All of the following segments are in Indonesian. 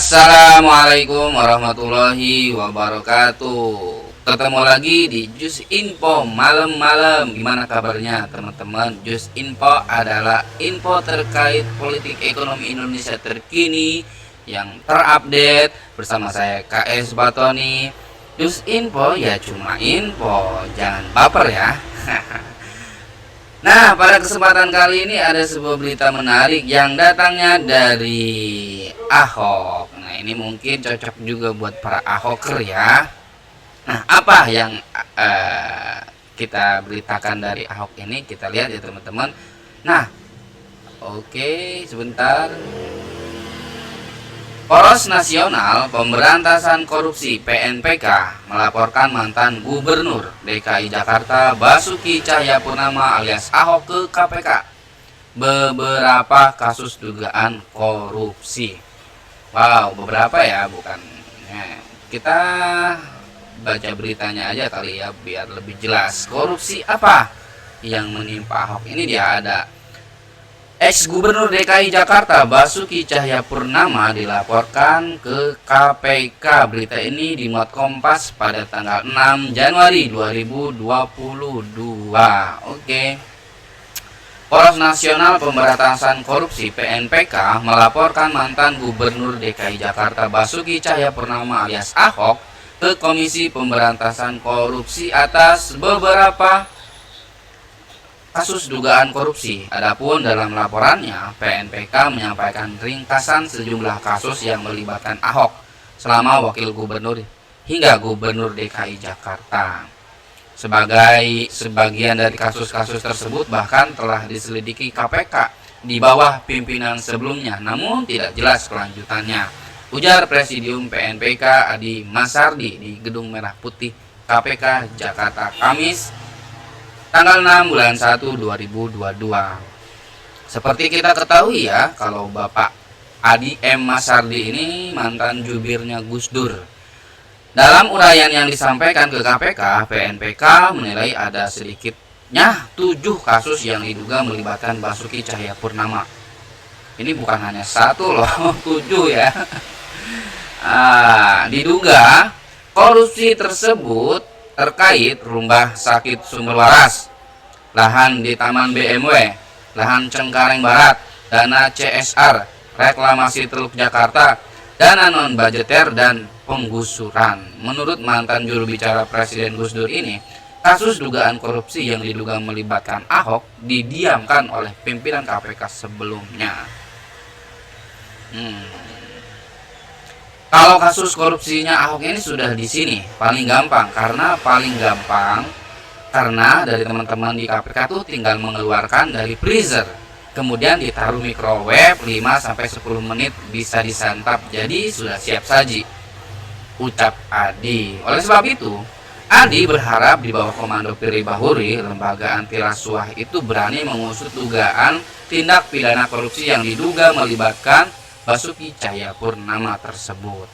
Assalamualaikum warahmatullahi wabarakatuh. Ketemu lagi di Jus Info malam-malam. Gimana kabarnya teman-teman? Jus Info adalah info terkait politik ekonomi Indonesia terkini yang terupdate bersama saya KS Batoni. Jus Info ya cuma info, jangan baper ya. Nah, pada kesempatan kali ini ada sebuah berita menarik yang datangnya dari Ahok. Nah, ini mungkin cocok juga buat para Ahoker ya. Nah, apa yang kita beritakan dari Ahok ini? Kita lihat ya teman-teman. Nah, oke, sebentar. Poros Nasional Pemberantasan Korupsi (PNPK) melaporkan mantan Gubernur DKI Jakarta Basuki Cahayapurnama alias Ahok ke KPK beberapa kasus dugaan korupsi. Wow, beberapa ya, bukan. Kita baca beritanya aja kali ya biar lebih jelas. Korupsi apa yang menimpa Ahok ini? Dia ada Ex-Gubernur DKI Jakarta Basuki Cahayapurnama dilaporkan ke KPK. Berita ini dimuat Kompas pada tanggal 6 Januari 2022. Oke. Poros Nasional Pemberantasan Korupsi (PNPK) melaporkan mantan Gubernur DKI Jakarta Basuki Cahayapurnama alias Ahok ke Komisi Pemberantasan Korupsi atas beberapa kasus dugaan korupsi. Adapun dalam laporannya, PNPK menyampaikan ringkasan sejumlah kasus yang melibatkan Ahok selama wakil gubernur hingga gubernur DKI Jakarta. Sebagian dari kasus-kasus tersebut bahkan telah diselidiki KPK di bawah pimpinan sebelumnya, namun tidak jelas kelanjutannya, ujar Presidium PNPK Adi Masardi di Gedung Merah Putih KPK Jakarta Kamis tanggal 6 bulan 1 2022. Seperti kita ketahui ya, kalau Bapak Adi M. Masardi ini mantan jubirnya Gus Dur. Dalam uraian yang disampaikan ke KPK, PNPK menilai ada sedikitnya 7 kasus yang diduga melibatkan Basuki Cahayapurnama. Ini bukan hanya 1 loh, 7 ya. Diduga korupsi tersebut terkait rumah sakit Sumber Waras, lahan di Taman BMW, lahan Cengkareng Barat, dana CSR, reklamasi Teluk Jakarta, dana non-budgeter, dan penggusuran. Menurut mantan juru bicara Presiden Gus Dur ini, kasus dugaan korupsi yang diduga melibatkan Ahok didiamkan oleh pimpinan KPK sebelumnya. Kalau kasus korupsinya Ahok ini sudah di sini, paling gampang karena dari teman-teman di KPK tuh tinggal mengeluarkan dari freezer, kemudian ditaruh microwave 5-10 menit bisa disantap, jadi sudah siap saji, ucap Adi. Oleh sebab itu, Adi berharap di bawah komando Firly Bahuri, lembaga anti rasuah itu berani mengusut dugaan tindak pidana korupsi yang diduga melibatkan Basuki Cahayapurnama tersebut.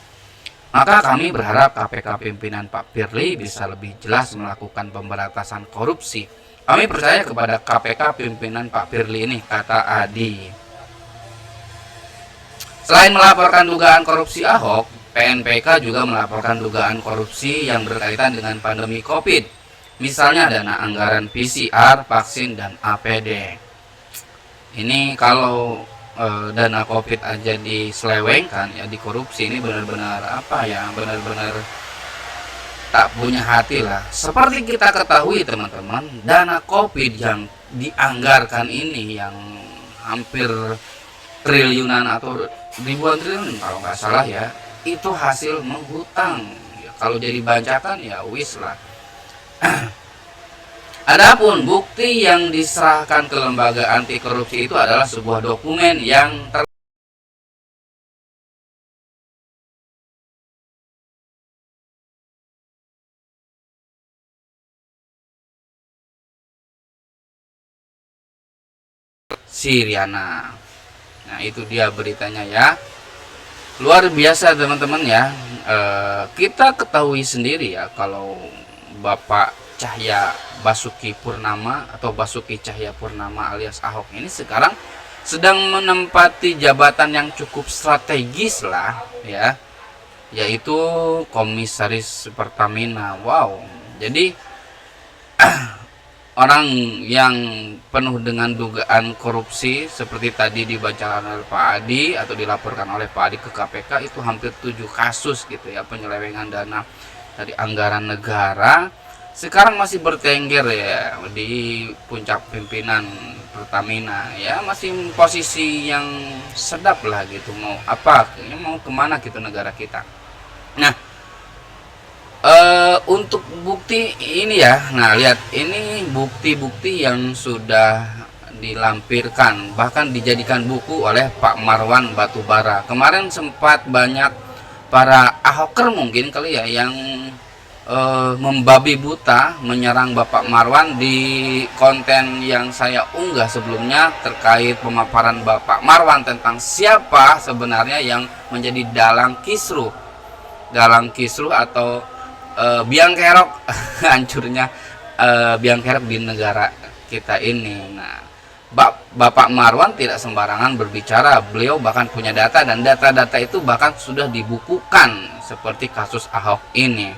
Maka kami berharap KPK pimpinan Pak Firly bisa lebih jelas melakukan pemberantasan korupsi. Kami percaya kepada KPK pimpinan Pak Firly ini, kata Adi. Selain melaporkan dugaan korupsi Ahok, PNPK juga melaporkan dugaan korupsi yang berkaitan dengan pandemi COVID. Misalnya dana anggaran PCR, vaksin, dan APD. Ini kalau dana COVID aja diselewengkan ya, dikorupsi, ini benar-benar benar-benar tak punya hati lah. Seperti kita ketahui teman-teman, dana COVID yang dianggarkan ini yang hampir triliunan atau ribuan triliun kalau nggak salah ya, itu hasil menghutang ya, kalau jadi bancakan ya wis lah. Adapun bukti yang diserahkan ke lembaga anti korupsi itu adalah sebuah dokumen yang Siriana. Nah, itu dia beritanya ya. Luar biasa teman-teman ya. Kita ketahui sendiri ya kalau Bapak Basuki Cahayapurnama alias Ahok ini sekarang sedang menempati jabatan yang cukup strategis lah ya, yaitu komisaris Pertamina. Wow, jadi orang yang penuh dengan dugaan korupsi seperti tadi dibacakan oleh Pak Adi atau dilaporkan oleh Pak Adi ke KPK itu hampir 7 kasus gitu ya, penyelewengan dana dari anggaran negara, sekarang masih bertengger ya di puncak pimpinan Pertamina ya, masih posisi yang sedap lah gitu, mau apa, mau kemana gitu negara kita. Nah, untuk bukti ini ya, nah lihat ini bukti-bukti yang sudah dilampirkan bahkan dijadikan buku oleh Pak Marwan Batubara. Kemarin sempat banyak para ahoker mungkin kali ya yang membabi buta menyerang Bapak Marwan di konten yang saya unggah sebelumnya terkait pemaparan Bapak Marwan tentang siapa sebenarnya yang menjadi dalang kisruh atau biang kerok hancurnya biang kerok di negara kita ini. Nah, Bapak Marwan tidak sembarangan berbicara, beliau bahkan punya data, dan data-data itu bahkan sudah dibukukan seperti kasus Ahok ini.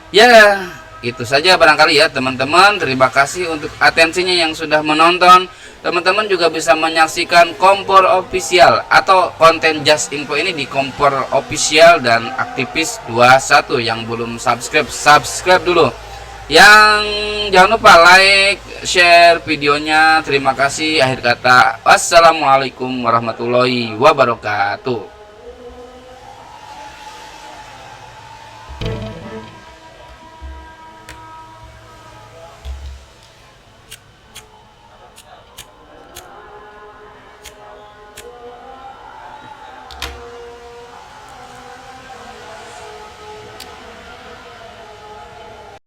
Ya, itu saja barangkali ya teman-teman. Terima kasih untuk atensinya yang sudah menonton. Teman-teman juga bisa menyaksikan Kompor Official atau konten Just Info ini di Kompor Official dan Aktivis 21. Yang belum subscribe dulu. Yang jangan lupa like, share videonya. Terima kasih. Akhir kata, wassalamualaikum warahmatullahi wabarakatuh.